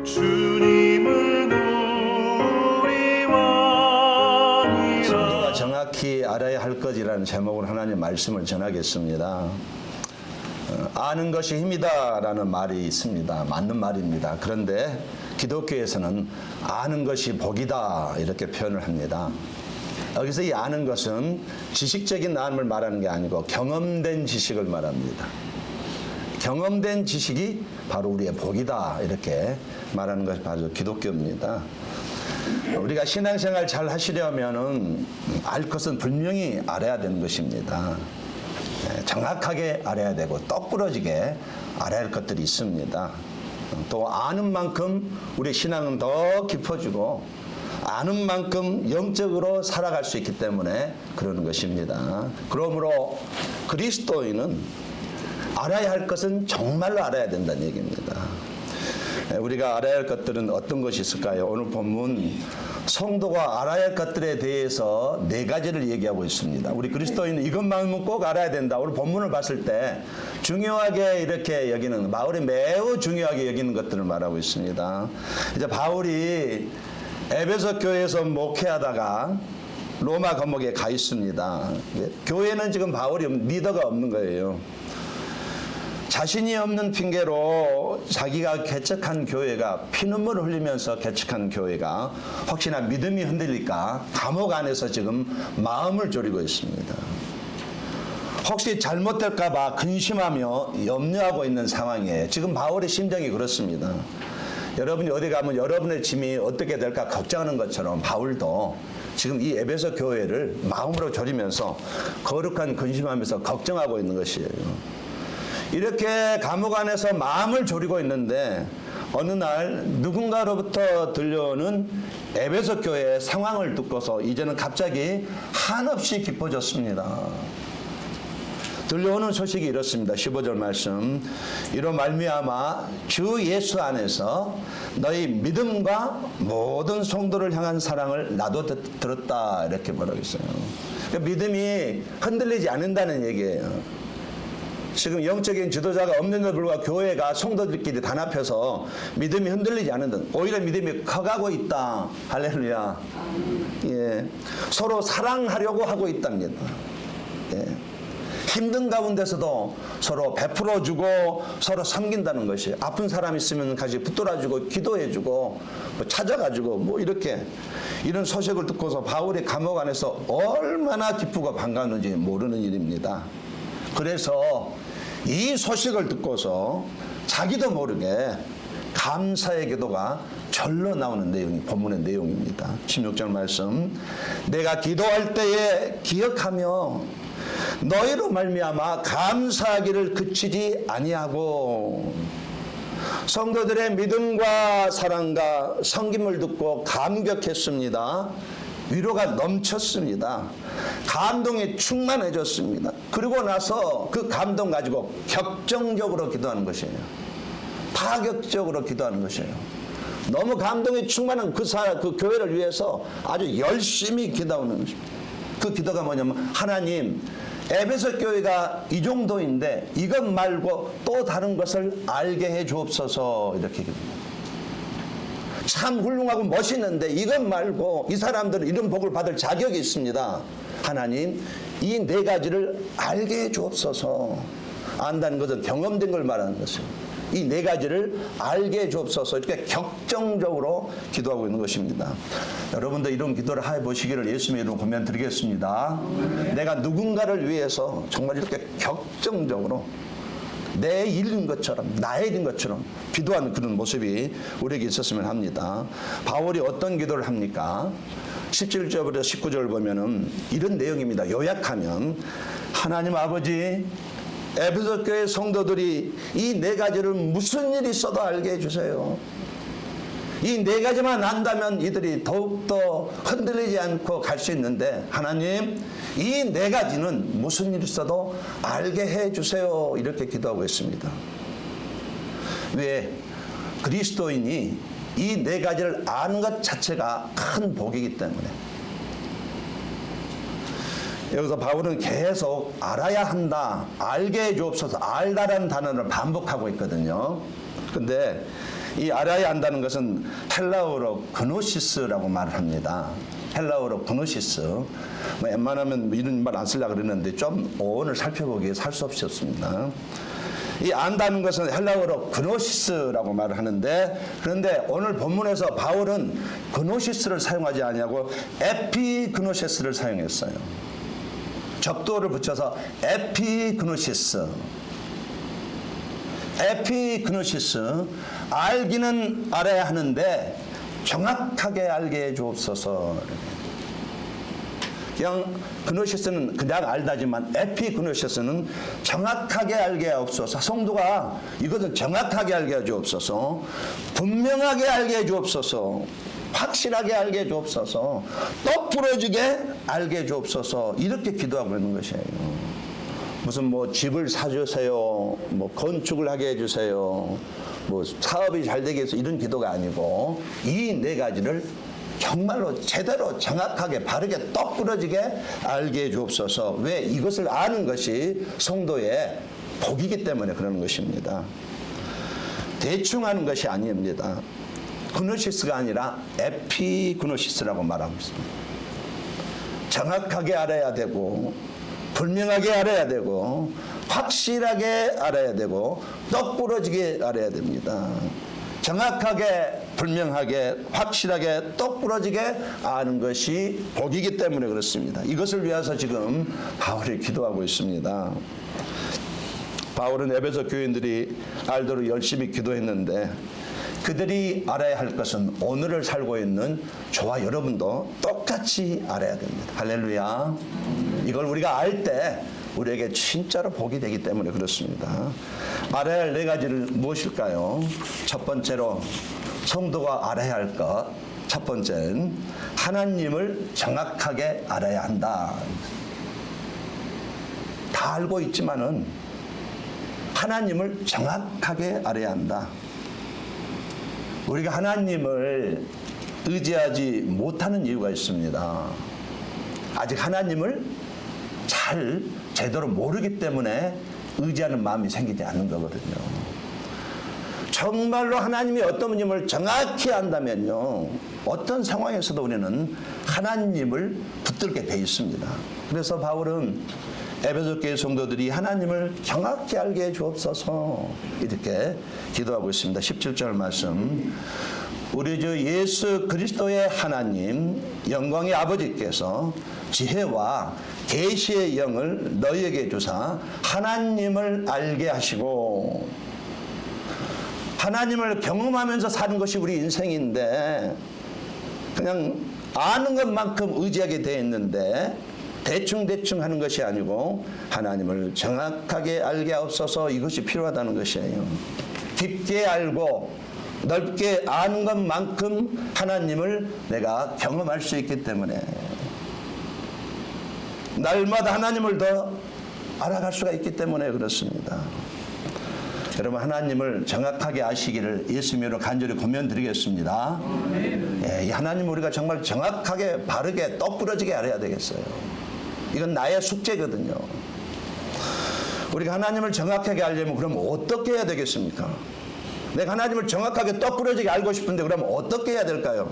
성도가 정확히 알아야 할 것이라는 제목으로 하나님의 말씀을 전하겠습니다. 아는 것이 힘이다 라는 말이 있습니다. 맞는 말입니다. 그런데 기독교에서는 아는 것이 복이다 이렇게 표현을 합니다. 여기서 이 아는 것은 지식적인 아함을 말하는 게 아니고 경험된 지식을 말합니다. 경험된 지식이 바로 우리의 복이다 이렇게 말하는 것이 바로 기독교입니다. 우리가 신앙생활 잘 하시려면은 알 것은 분명히 알아야 되는 것입니다. 정확하게 알아야 되고 똑부러지게 알아야 할 것들이 있습니다. 또 아는 만큼 우리 신앙은 더 깊어지고 아는 만큼 영적으로 살아갈 수 있기 때문에 그러는 것입니다. 그러므로 그리스도인은 알아야 할 것은 정말로 알아야 된다는 얘기입니다. 우리가 알아야 할 것들은 어떤 것이 있을까요? 오늘 본문 성도가 알아야 할 것들에 대해서 4가지를 얘기하고 있습니다. 우리 그리스도인은 이것만은 꼭 알아야 된다. 오늘 본문을 봤을 때 중요하게 이렇게 여기는, 바울이 매우 중요하게 여기는 것들을 말하고 있습니다. 이제 바울이 에베소 교회에서 목회하다가 로마 감옥에 가 있습니다. 교회는 지금 바울이 리더가 없는 거예요. 자신이 없는 핑계로 자기가 개척한 교회가 피눈물을 흘리면서 개척한 교회가 혹시나 믿음이 흔들릴까 감옥 안에서 지금 마음을 졸이고 있습니다. 혹시 잘못될까 봐 근심하며 염려하고 있는 상황이에요. 지금 바울의 심정이 그렇습니다. 여러분이 어디 가면 여러분의 짐이 어떻게 될까 걱정하는 것처럼 바울도 지금 이 에베소 교회를 마음으로 졸이면서 거룩한 근심하면서 걱정하고 있는 것이에요. 이렇게 감옥 안에서 마음을 졸이고 있는데 어느 날 누군가로부터 들려오는 에베소 교회의 상황을 듣고서 이제는 갑자기 한없이 깊어졌습니다. 들려오는 소식이 이렇습니다. 15절 말씀. 이로 말미암아 주 예수 안에서 너희 믿음과 모든 성도를 향한 사랑을 나도 들었다 이렇게 말하고 있어요. 믿음이 흔들리지 않는다는 얘기예요. 지금 영적인 지도자가 없는데도 불구하고 교회가 성도들끼리 단합해서 믿음이 흔들리지 않는다. 오히려 믿음이 커가고 있다. 할렐루야. 예. 서로 사랑하려고 하고 있답니다. 예. 힘든 가운데서도 서로 베풀어주고 서로 섬긴다는 것이, 아픈 사람 있으면 같이 붙들어주고 기도해주고 뭐 찾아가지고 뭐 이렇게 이런 소식을 듣고서 바울이 감옥 안에서 얼마나 기쁘고 반가웠는지 모르는 일입니다. 그래서 이 소식을 듣고서 자기도 모르게 감사의 기도가 절로 나오는 내용이 본문의 내용입니다. 16절 말씀. 내가 기도할 때에 기억하며 너희로 말미암아 감사하기를 그치지 아니하고, 성도들의 믿음과 사랑과 섬김을 듣고 감격했습니다. 위로가 넘쳤습니다. 감동이 충만해졌습니다. 그리고 나서 그 감동 가지고 격정적으로 기도하는 것이에요. 파격적으로 기도하는 것이에요. 너무 감동이 충만한 그 교회를 위해서 아주 열심히 기도하는 것입니다. 그 기도가 뭐냐면, 하나님, 에베소 교회가 이 정도인데 이것 말고 또 다른 것을 알게 해 주옵소서 이렇게 기도합니다. 참 훌륭하고 멋있는데 이것 말고 이 사람들은 이런 복을 받을 자격이 있습니다. 하나님, 이 4가지를 알게 해 주옵소서. 안다는 것은 경험된 걸 말하는 것이에요. 이 4가지를 알게 해 주옵소서. 이렇게 격정적으로 기도하고 있는 것입니다. 여러분도 이런 기도를 해보시기를 예수님의 이름으로 권면 드리겠습니다. 내가 누군가를 위해서 정말 이렇게 격정적으로 내 일인 것처럼, 나의 일인 것처럼 기도하는 그런 모습이 우리에게 있었으면 합니다. 바울이 어떤 기도를 합니까? 17절부터 19절을 보면은 이런 내용입니다. 요약하면, 하나님 아버지, 에베소 교회 성도들이 이 4가지를 무슨 일이 있어도 알게 해주세요. 이 4가지만 안다면 이들이 더욱더 흔들리지 않고 갈 수 있는데, 하나님, 이 4가지는 무슨 일이 있어도 알게 해주세요. 이렇게 기도하고 있습니다. 왜? 그리스도인이 이 4가지를 아는 것 자체가 큰 복이기 때문에. 여기서 바울은 계속 알아야 한다, 알게 해 주옵소서, 알다라는 단어를 반복하고 있거든요. 근데 이 알아야 한다는 것은 헬라어로 그노시스라고 말을 합니다. 헬라어로 그노시스. 뭐 웬만하면 이런 말 안 쓰려고 그러는데 좀 어원을 살펴보기에 할 수 없이 없습니다. 이 안다는 것은 헬라어로 그노시스라고 말을 하는데, 그런데 오늘 본문에서 바울은 그노시스를 사용하지 아니하고 에피그노시스를 사용했어요. 접두어를 붙여서 에피그노시스. 에피그노시스. 알기는 알아야 하는데 정확하게 알게 해 주옵소서. 그냥 그노시스는 그냥 알다지만 에피그노시스는 정확하게 알게 하옵소서. 성도가 이것은 정확하게 알게 해 주옵소서. 분명하게 알게 해 주옵소서. 확실하게 알게 해 주옵소서. 똑 부러지게 알게 해 주옵소서. 이렇게 기도하고 있는 것이에요. 무슨 뭐 집을 사주세요, 뭐 건축을 하게 해주세요, 뭐 사업이 잘 되게 해서 이런 기도가 아니고 이 네 가지를 정말로 제대로 정확하게 바르게 똑 부러지게 알게 해 주옵소서. 왜? 이것을 아는 것이 성도의 복이기 때문에 그러는 것입니다. 대충 하는 것이 아닙니다. 그노시스가 아니라 에피그노시스라고 말하고 있습니다. 정확하게 알아야 되고 분명하게 알아야 되고 확실하게 알아야 되고 똑 부러지게 알아야 됩니다. 정확하게 분명하게 확실하게 똑 부러지게 아는 것이 복이기 때문에 그렇습니다. 이것을 위해서 지금 바울이 기도하고 있습니다. 바울은 에베소 교인들이 알도록 열심히 기도했는데 그들이 알아야 할 것은 오늘을 살고 있는 저와 여러분도 똑같이 알아야 됩니다. 할렐루야. 이걸 우리가 알 때 우리에게 진짜로 복이 되기 때문에 그렇습니다. 알아야 할 네 가지를 무엇일까요? 첫 번째로 성도가 알아야 할 것. 첫 번째는 하나님을 정확하게 알아야 한다. 다 알고 있지만은 하나님을 정확하게 알아야 한다. 우리가 하나님을 의지하지 못하는 이유가 있습니다. 아직 하나님을 잘 제대로 모르기 때문에 의지하는 마음이 생기지 않는 거거든요. 정말로 하나님이 어떤 분임을 정확히 안다면요, 어떤 상황에서도 우리는 하나님을 붙들게 돼 있습니다. 그래서 바울은 에베소 교회 성도들이 하나님을 정확히 알게 해 주옵소서 이렇게 기도하고 있습니다. 17절 말씀. 우리 주 예수 그리스도의 하나님 영광의 아버지께서 지혜와 계시의 영을 너희에게 주사 하나님을 알게 하시고, 하나님을 경험하면서 사는 것이 우리 인생인데 그냥 아는 것만큼 의지하게 되어 있는데 대충 하는 것이 아니고 하나님을 정확하게 알게 하옵소서. 이것이 필요하다는 것이에요. 깊게 알고 넓게 아는 것만큼 하나님을 내가 경험할 수 있기 때문에 날마다 하나님을 더 알아갈 수가 있기 때문에 그렇습니다. 여러분, 하나님을 정확하게 아시기를 예수님으로 간절히 권면드리겠습니다. 이 하나님 우리가 정말 정확하게 바르게 똑 부러지게 알아야 되겠어요. 이건 나의 숙제거든요. 우리가 하나님을 정확하게 알려면 그럼 어떻게 해야 되겠습니까? 내가 하나님을 정확하게 똑 부러지게 알고 싶은데 그럼 어떻게 해야 될까요?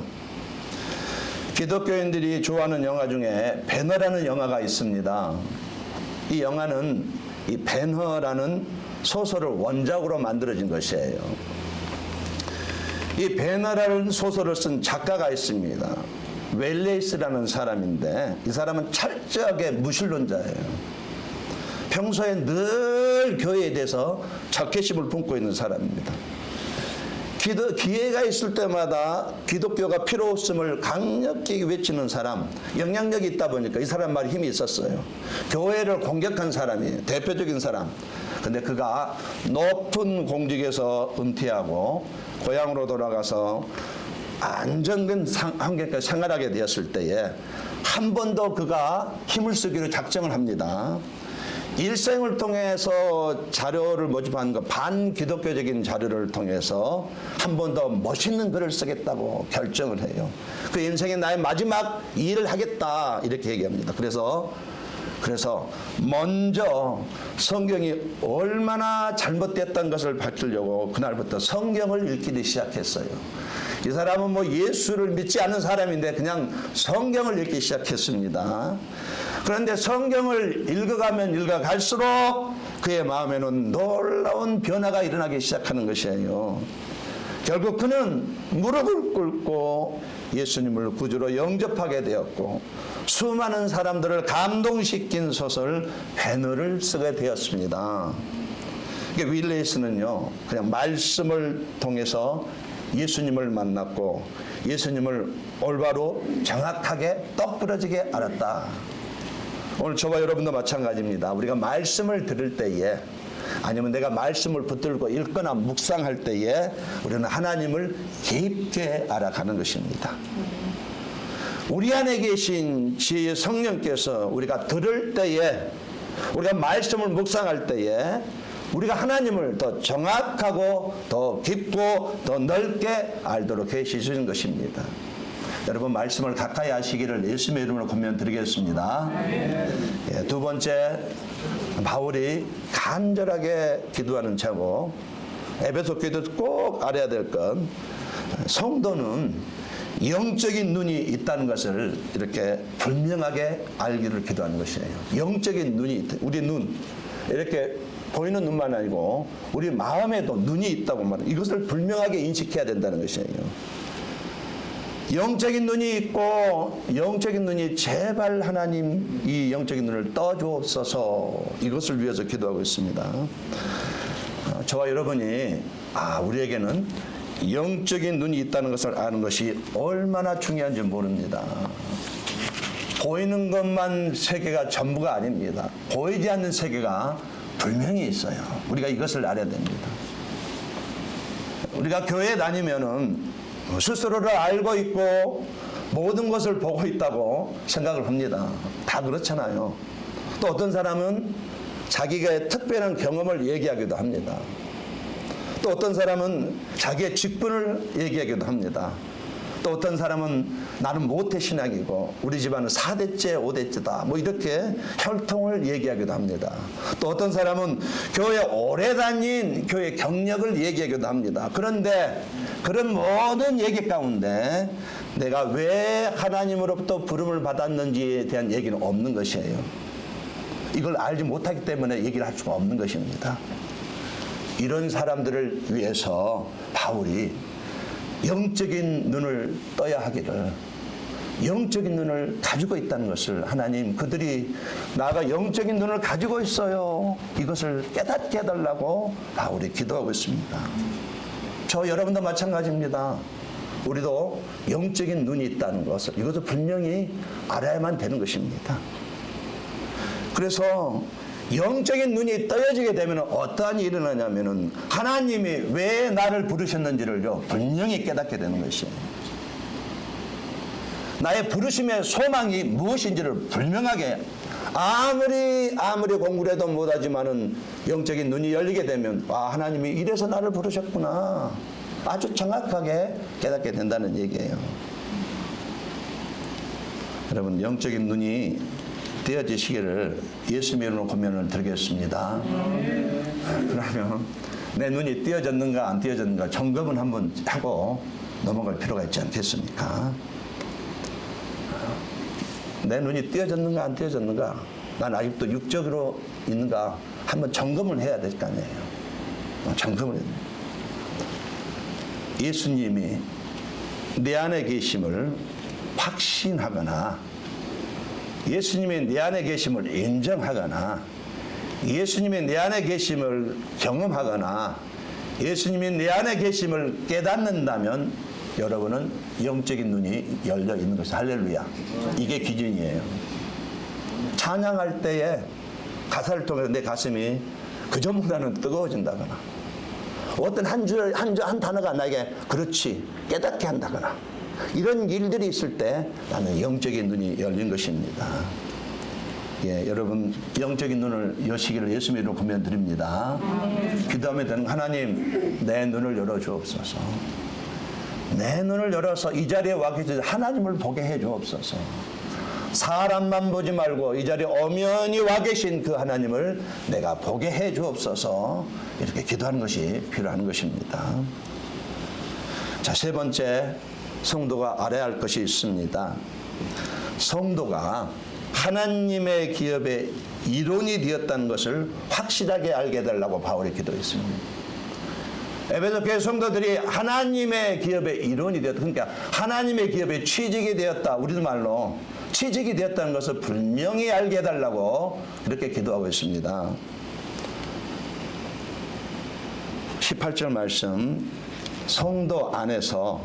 기독교인들이 좋아하는 영화 중에 배너라는 영화가 있습니다. 이 영화는 이 배너라는 소설을 원작으로 만들어진 것이에요. 이 배너라는 소설을 쓴 작가가 있습니다. 웰레이스라는 사람인데 이 사람은 철저하게 무신론자예요. 평소에 늘 교회에 대해서 적개심을 품고 있는 사람입니다. 기회가 있을 때마다 기독교가 필요 없음을 강력히 외치는 사람, 영향력이 있다 보니까 이 사람 말이 힘이 있었어요. 교회를 공격한 사람이에요. 대표적인 사람. 근데 그가 높은 공직에서 은퇴하고 고향으로 돌아가서 안정된 환경에서 생활하게 되었을 때에 한 번 더 그가 힘을 쓰기로 작정을 합니다. 일생을 통해서 자료를 모집하는 거, 반기독교적인 자료를 통해서 한 번 더 멋있는 글을 쓰겠다고 결정을 해요. 그 인생의 나의 마지막 일을 하겠다 이렇게 얘기합니다. 그래서 그래서 먼저 성경이 얼마나 잘못됐다는 것을 밝히려고 그날부터 성경을 읽기 시작했어요. 이 사람은 뭐 예수를 믿지 않는 사람인데 그냥 성경을 읽기 시작했습니다. 그런데 성경을 읽어가면 읽어갈수록 그의 마음에는 놀라운 변화가 일어나기 시작하는 것이에요. 결국 그는 무릎을 꿇고 예수님을 구주로 영접하게 되었고 수많은 사람들을 감동시킨 소설 배너를 쓰게 되었습니다. 윌레이스는요, 그냥 말씀을 통해서 예수님을 만났고 예수님을 올바로 정확하게 똑부러지게 알았다. 오늘 저와 여러분도 마찬가지입니다. 우리가 말씀을 들을 때에 아니면 내가 말씀을 붙들고 읽거나 묵상할 때에 우리는 하나님을 깊게 알아가는 것입니다. 우리 안에 계신 지혜의 성령께서 우리가 들을 때에 우리가 말씀을 묵상할 때에 우리가 하나님을 더 정확하고 더 깊고 더 넓게 알도록 해 주시는 것입니다. 여러분 말씀을 가까이 하시기를 예수님의 이름으로 권면드리겠습니다. 예, 두 번째, 바울이 간절하게 기도하는 제목, 에베소 교회도 꼭 알아야 될 건 성도는 영적인 눈이 있다는 것을 이렇게 분명하게 알기를 기도하는 것이에요. 영적인 눈이, 우리 눈, 이렇게 보이는 눈만 아니고 우리 마음에도 눈이 있다고 말해요. 이것을 분명하게 인식해야 된다는 것이에요. 영적인 눈이 있고 영적인 눈이 제발 하나님 이 영적인 눈을 떠주옵소서, 이것을 위해서 기도하고 있습니다. 저와 여러분이 우리에게는 영적인 눈이 있다는 것을 아는 것이 얼마나 중요한지 모릅니다. 보이는 것만 세계가 전부가 아닙니다. 보이지 않는 세계가 분명히 있어요. 우리가 이것을 알아야 됩니다. 우리가 교회에 다니면은 스스로를 알고 있고 모든 것을 보고 있다고 생각을 합니다. 다 그렇잖아요. 또 어떤 사람은 자기가 특별한 경험을 얘기하기도 합니다. 또 어떤 사람은 자기의 직분을 얘기하기도 합니다. 또 어떤 사람은 나는 모태신앙이고 우리 집안은 4대째 5대째다 뭐 이렇게 혈통을 얘기하기도 합니다. 또 어떤 사람은 교회 오래 다닌 교회 경력을 얘기하기도 합니다. 그런데 그런 모든 얘기 가운데 내가 왜 하나님으로부터 부름을 받았는지에 대한 얘기는 없는 것이에요. 이걸 알지 못하기 때문에 얘기를 할 수가 없는 것입니다. 이런 사람들을 위해서 바울이 영적인 눈을 떠야 하기를, 영적인 눈을 가지고 있다는 것을 하나님, 그들이 나가 영적인 눈을 가지고 있어요, 이것을 깨닫게 해달라고 바울이 기도하고 있습니다. 저 여러분도 마찬가지입니다. 우리도 영적인 눈이 있다는 것을, 이것을 분명히 알아야만 되는 것입니다. 그래서 영적인 눈이 떠여지게 되면 어떠한 일이 일어나냐면은 하나님이 왜 나를 부르셨는지를요 분명히 깨닫게 되는 것이에요. 나의 부르심의 소망이 무엇인지를 분명하게, 아무리 공부를 해도 못하지만은 영적인 눈이 열리게 되면 하나님이 이래서 나를 부르셨구나, 아주 정확하게 깨닫게 된다는 얘기예요. 여러분 영적인 눈이 띄어지시기를 예수님의 이름으로 권면을 드리겠습니다. 그러면 내 눈이 띄어졌는가 안 띄어졌는가 점검은 한번 하고 넘어갈 필요가 있지 않겠습니까? 내 눈이 띄어졌는가 안 띄어졌는가, 난 아직도 육적으로 있는가 한번 점검을 해야 될 거 아니에요. 점검을 해야 돼요. 예수님이 내 안에 계심을 확신하거나 예수님이 내 안에 계심을 인정하거나 예수님이 내 안에 계심을 경험하거나 예수님이 내 안에 계심을 깨닫는다면 여러분은 영적인 눈이 열려 있는 것이, 할렐루야, 이게 기준이에요. 찬양할 때에 가사를 통해서 내 가슴이 그 전보다는 뜨거워진다거나 어떤 한 단어가 나에게 그렇지 깨닫게 한다거나 이런 일들이 있을 때 나는 영적인 눈이 열린 것입니다. 예, 여러분 영적인 눈을 여시기를 예수님의 이름으로 권면드립니다. 기도하면 되는, 하나님 내 눈을 열어주옵소서. 내 눈을 열어서 이 자리에 와 계신 하나님을 보게 해주옵소서. 사람만 보지 말고 이 자리에 엄연히 와 계신 그 하나님을 내가 보게 해 주옵소서, 이렇게 기도하는 것이 필요한 것입니다. 자, 세 번째, 성도가 알아야 할 것이 있습니다. 성도가 하나님의 기업의 일원이 되었다는 것을 확실하게 알게 해달라고 바울이 기도했습니다. 에베소 교회 성도들이 하나님의 기업의 일원이 되었다. 그러니까 하나님의 기업에 취직이 되었다. 우리들 말로 취직이 되었다는 것을 분명히 알게 해달라고 이렇게 기도하고 있습니다. 18절 말씀, 성도 안에서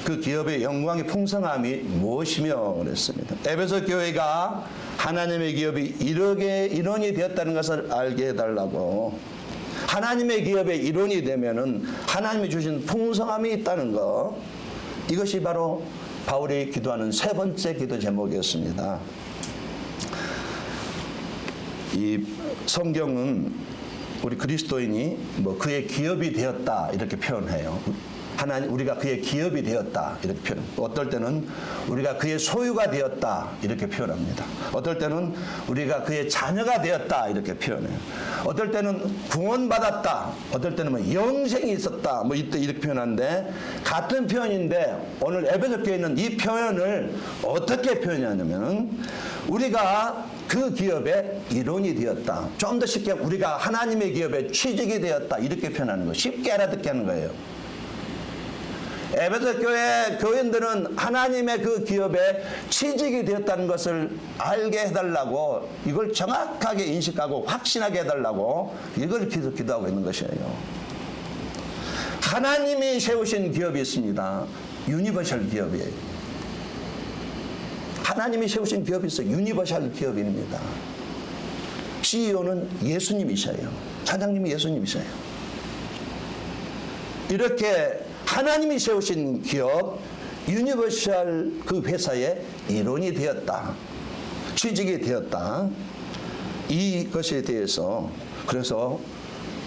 그 기업의 영광의 풍성함이 무엇이며 그랬습니다. 에베소 교회가 하나님의 기업이 일원이 되었다는 것을 알게 해달라고. 하나님의 기업의 일원이 되면은 하나님이 주신 풍성함이 있다는 것, 이것이 바로 바울이 기도하는 세 번째 기도 제목이었습니다. 이 성경은 우리 그리스도인이 그의 기업이 되었다 이렇게 표현해요. 하나님, 우리가 그의 기업이 되었다 이렇게 표현. 어떨 때는 우리가 그의 소유가 되었다 이렇게 표현합니다. 어떨 때는 우리가 그의 자녀가 되었다 이렇게 표현해요. 어떨 때는 구원받았다, 어떨 때는 영생이 있었다 이렇게 표현하는데, 같은 표현인데 오늘 에베소 교회에 있는 이 표현을 어떻게 표현하냐면, 우리가 그 기업의 일원이 되었다, 좀 더 쉽게 우리가 하나님의 기업에 취직이 되었다 이렇게 표현하는 거예요. 쉽게 알아듣게 하는 거예요. 에베소 교회 교인들은 하나님의 그 기업에 취직이 되었다는 것을 알게 해달라고, 이걸 정확하게 인식하고 확신하게 해달라고 이걸 기도하고 있는 것이에요. 하나님이 세우신 기업이 있습니다. 유니버셜 기업이에요. 하나님이 세우신 기업이 있어요. 유니버셜 기업입니다. CEO는 예수님이셔요. 사장님이 예수님이셔요. 이렇게 하나님이 세우신 기업, 유니버셜 그 회사의 일원이 되었다, 취직이 되었다, 이것에 대해서 그래서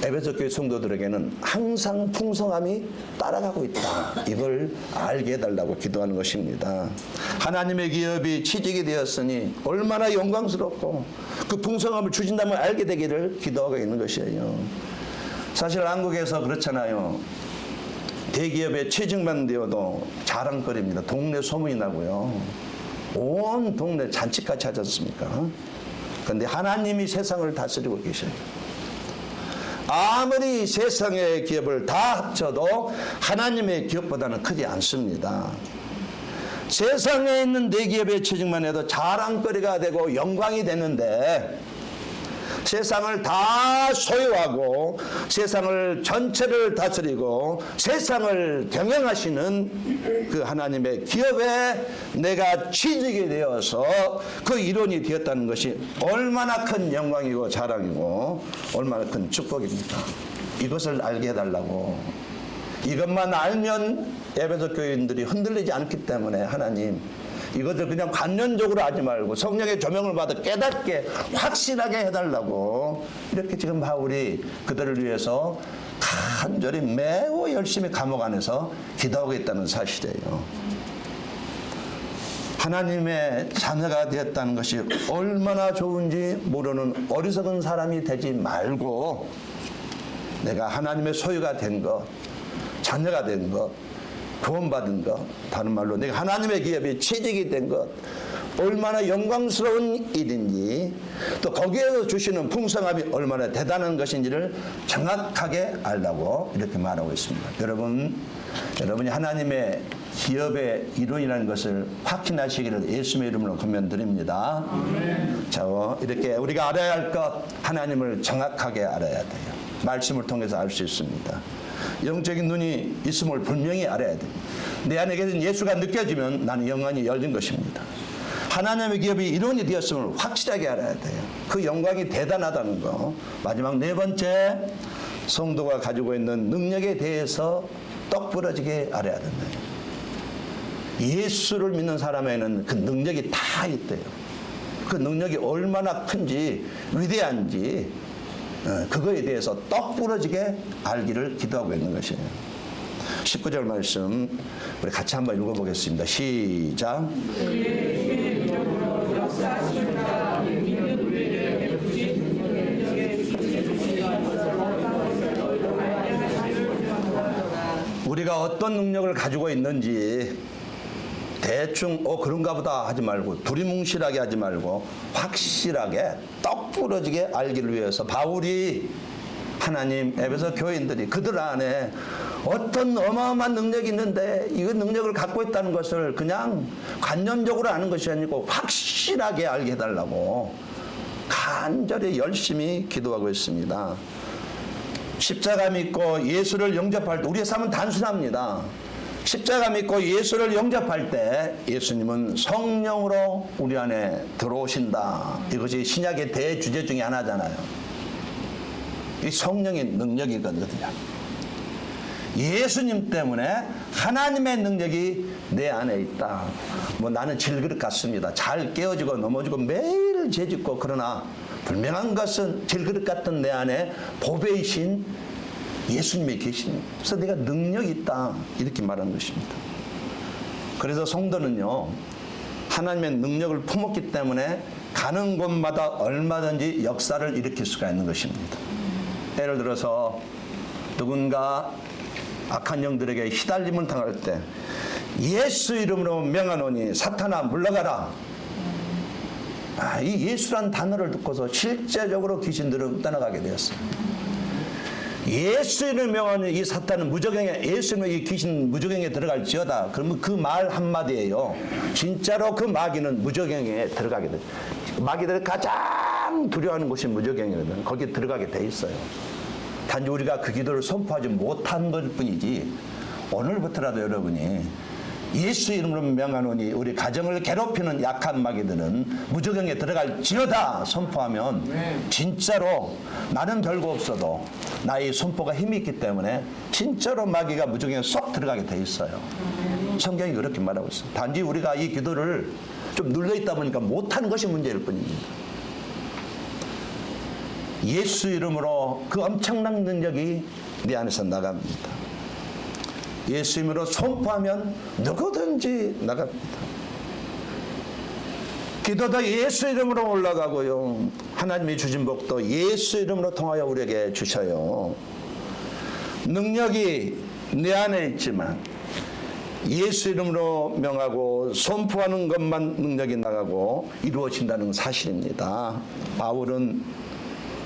에베소 교회 성도들에게는 항상 풍성함이 따라가고 있다, 이걸 알게 해달라고 기도하는 것입니다. 하나님의 기업이 취직이 되었으니 얼마나 영광스럽고 그 풍성함을 주신다면 알게 되기를 기도하고 있는 것이에요. 사실 한국에서 그렇잖아요. 대기업에 취직만 되어도 자랑거리입니다. 동네 소문이 나고요. 온 동네 잔치까지 하지 않습니까? 그런데 하나님이 세상을 다스리고 계셔요. 아무리 세상의 기업을 다 합쳐도 하나님의 기업보다는 크지 않습니다. 세상에 있는 대기업의 취직만 해도 자랑거리가 되고 영광이 되는데, 세상을 다 소유하고 세상을 전체를 다스리고 세상을 경영하시는 그 하나님의 기업에 내가 취직이 되어서 그 일원이 되었다는 것이 얼마나 큰 영광이고 자랑이고 얼마나 큰 축복입니까? 이것을 알게 해달라고. 이것만 알면 에베소 교인들이 흔들리지 않기 때문에 하나님, 이것을 그냥 관념적으로 하지 말고 성령의 조명을 받아 깨닫게 확신하게 해달라고 이렇게 지금 바울이 그들을 위해서 간절히 매우 열심히 감옥 안에서 기도하고 있다는 사실이에요. 하나님의 자녀가 되었다는 것이 얼마나 좋은지 모르는 어리석은 사람이 되지 말고, 내가 하나님의 소유가 된 것, 자녀가 된 것, 구원받은 것, 다른 말로 내가 하나님의 기업에 취직이 된 것, 얼마나 영광스러운 일인지, 또 거기에서 주시는 풍성함이 얼마나 대단한 것인지를 정확하게 알라고 이렇게 말하고 있습니다. 여러분이 하나님의 기업의 일원이라는 것을 확신하시기를 예수님의 이름으로 권면드립니다. 자, 이렇게 우리가 알아야 할 것, 하나님을 정확하게 알아야 돼요. 말씀을 통해서 알 수 있습니다. 영적인 눈이 있음을 분명히 알아야 돼요. 내 안에 계신 예수가 느껴지면 나는 영안이 열린 것입니다. 하나님의 기업이 일원이 되었음을 확실하게 알아야 돼요. 그 영광이 대단하다는 거. 마지막 네 번째, 성도가 가지고 있는 능력에 대해서 똑부러지게 알아야 된다. 예수를 믿는 사람에는 그 능력이 다 있대요. 그 능력이 얼마나 큰지, 위대한지, 그거에 대해서 똑부러지게 알기를 기도하고 있는 것이에요. 19절 말씀 우리 같이 한번 읽어보겠습니다. 시작. 우리가 어떤 능력을 가지고 있는지 대충 그런가 보다 하지 말고 두리뭉실하게 하지 말고 확실하게 똑부러지게 알기를 위해서 바울이 하나님 에베소 교인들이 그들 안에 어떤 어마어마한 능력이 있는데 이 능력을 갖고 있다는 것을 그냥 관념적으로 아는 것이 아니고 확실하게 알게 해달라고 간절히 열심히 기도하고 있습니다. 십자가 믿고 예수를 영접할 때 우리의 삶은 단순합니다. 십자가 믿고 예수를 영접할 때 예수님은 성령으로 우리 안에 들어오신다. 이것이 신약의 대주제 중에 하나잖아요. 이 성령의 능력이거든요. 예수님 때문에 하나님의 능력이 내 안에 있다. 나는 질그릇 같습니다. 잘 깨어지고 넘어지고 매일 죄짓고 그러나 분명한 것은 질그릇 같은 내 안에 보배이신 예수님이 계십니다. 그래서 내가 능력이 있다 이렇게 말하는 것입니다. 그래서 성도는요 하나님의 능력을 품었기 때문에 가는 곳마다 얼마든지 역사를 일으킬 수가 있는 것입니다. 예를 들어서 누군가 악한 영들에게 휘달림을 당할 때 예수 이름으로 명하노니 사탄아 물러가라. 이 예수란 단어를 듣고서 실제적으로 귀신들은 떠나가게 되었어요. 예수 이름을 명하니 이 사탄은 무저갱에 예수 이름으로 이 귀신 무저갱에 들어갈지어다. 그러면 그 말 한마디예요. 진짜로 그 마귀는 무저갱에 들어가게 돼. 마귀들이 가장 두려워하는 곳이 무저갱이거든. 거기에 들어가게 돼 있어요. 단지 우리가 그 기도를 선포하지 못한 것 뿐이지 오늘부터라도 여러분이 예수 이름으로 명하노니 우리 가정을 괴롭히는 약한 마귀들은 무저갱에 들어갈지어다 선포하면 진짜로 나는 별거 없어도 나의 선포가 힘이 있기 때문에 진짜로 마귀가 무저갱에 쏙 들어가게 돼 있어요. 성경이 그렇게 말하고 있어요. 단지 우리가 이 기도를 좀 눌러있다 보니까 못하는 것이 문제일 뿐입니다. 예수 이름으로 그 엄청난 능력이 내 안에서 나갑니다. 예수 이름으로 선포하면 누구든지 나갑니다. 기도도 예수 이름으로 올라가고요. 하나님이 주신 복도 예수 이름으로 통하여 우리에게 주셔요. 능력이 내 안에 있지만 예수 이름으로 명하고 선포하는 것만 능력이 나가고 이루어진다는 사실입니다. 바울은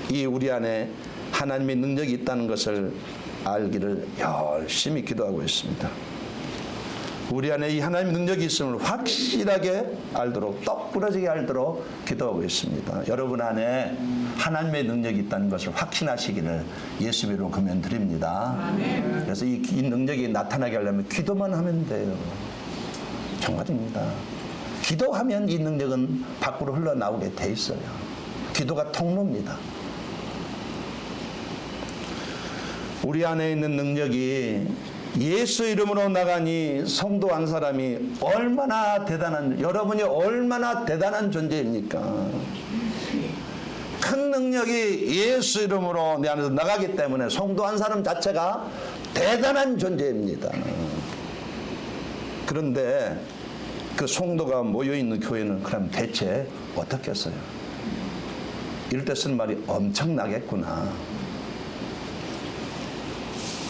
이 우리 안에 하나님의 능력이 있다는 것을 알기를 열심히 기도하고 있습니다. 우리 안에 이 하나님의 능력이 있음을 확실하게 알도록 똑부러지게 알도록 기도하고 있습니다. 여러분 안에 하나님의 능력이 있다는 것을 확신하시기를 예수 이름으로 금연드립니다. 그래서 이 능력이 나타나게 하려면 기도만 하면 돼요. 정말입니다. 기도하면 이 능력은 밖으로 흘러나오게 돼 있어요. 기도가 통로입니다. 우리 안에 있는 능력이 예수 이름으로 나가니 성도 한 사람이 얼마나 대단한, 여러분이 얼마나 대단한 존재입니까? 큰 능력이 예수 이름으로 내 안에서 나가기 때문에 성도 한 사람 자체가 대단한 존재입니다. 그런데 그 성도가 모여있는 교회는 그럼 대체 어떻겠어요? 이럴 때 쓰는 말이 엄청나겠구나.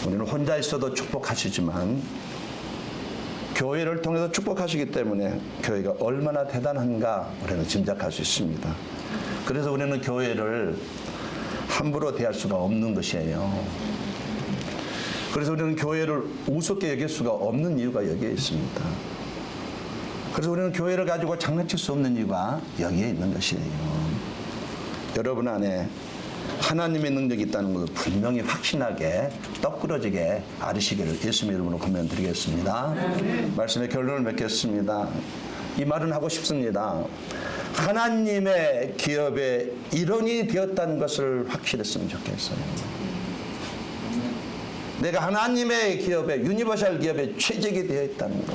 우리는 혼자 있어도 축복하시지만 교회를 통해서 축복하시기 때문에 교회가 얼마나 대단한가 우리는 짐작할 수 있습니다. 그래서 우리는 교회를 함부로 대할 수가 없는 것이에요. 그래서 우리는 교회를 우습게 여길 수가 없는 이유가 여기에 있습니다. 그래서 우리는 교회를 가지고 장난칠 수 없는 이유가 여기에 있는 것이에요. 여러분 안에 하나님의 능력이 있다는 것을 분명히 확신하게 떡그러지게 알으시기를 예수님의 이름으로 권면드리겠습니다. 말씀의 결론을 맺겠습니다. 이 말은 하고 싶습니다. 하나님의 기업의 일원이 되었다는 것을 확실했으면 좋겠어요. 내가 하나님의 기업의 유니버셜 기업의 최적이 되어 있다는 것,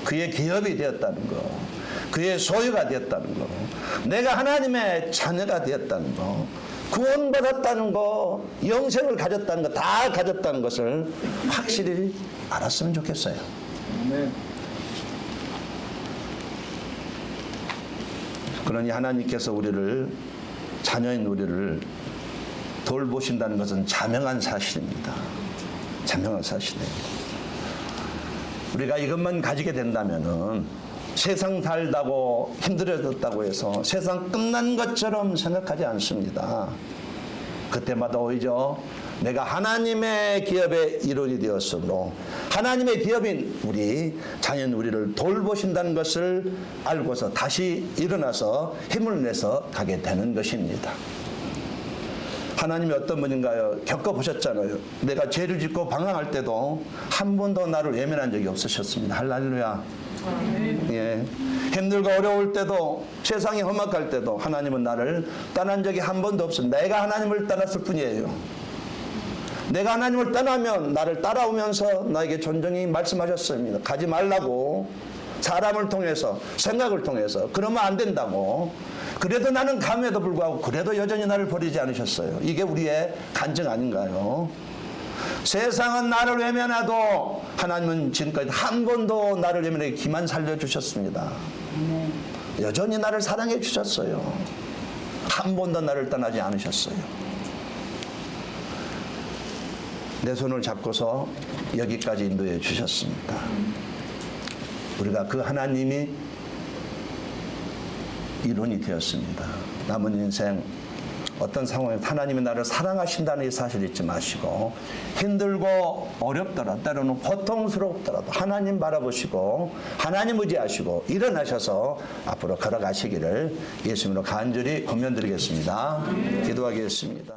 그의 기업이 되었다는 것, 그의 소유가 되었다는 것, 내가 하나님의 자녀가 되었다는 것, 구원받았다는 것, 영생을 가졌다는 것, 다 가졌다는 것을 확실히 알았으면 좋겠어요. 그러니 하나님께서 우리를, 자녀인 우리를 돌보신다는 것은 자명한 사실입니다. 자명한 사실이에요. 우리가 이것만 가지게 된다면은 세상 살다고 힘들어졌다고 해서 세상 끝난 것처럼 생각하지 않습니다. 그때마다 오히려 내가 하나님의 기업의 일원이 되었으므로 하나님의 기업인 우리 자녀인 우리를 돌보신다는 것을 알고서 다시 일어나서 힘을 내서 가게 되는 것입니다. 하나님이 어떤 분인가요? 겪어보셨잖아요. 내가 죄를 짓고 방황할 때도 한 번도 나를 외면한 적이 없으셨습니다. 할렐루야. 예. 힘들고 어려울 때도, 세상이 험악할 때도 하나님은 나를 떠난 적이 한 번도 없습니다. 내가 하나님을 떠났을 뿐이에요. 내가 하나님을 떠나면 나를 따라오면서 나에게 존중히 말씀하셨습니다. 가지 말라고. 사람을 통해서, 생각을 통해서. 그러면 안 된다고. 그래도 나는 감에도 불구하고 그래도 여전히 나를 버리지 않으셨어요. 이게 우리의 간증 아닌가요? 세상은 나를 외면해도 하나님은 지금까지 한 번도 나를 외면하게 기만 살려주셨습니다. 여전히 나를 사랑해 주셨어요. 한 번도 나를 떠나지 않으셨어요. 내 손을 잡고서 여기까지 인도해 주셨습니다. 우리가 그 하나님이 일원이 되었습니다. 남은 인생 어떤 상황에 하나님이 나를 사랑하신다는 이 사실을 잊지 마시고, 힘들고 어렵더라도 때로는 고통스럽더라도 하나님 바라보시고 하나님 의지하시고 일어나셔서 앞으로 걸어가시기를 예수님으로 간절히 권면드리겠습니다. 기도하겠습니다.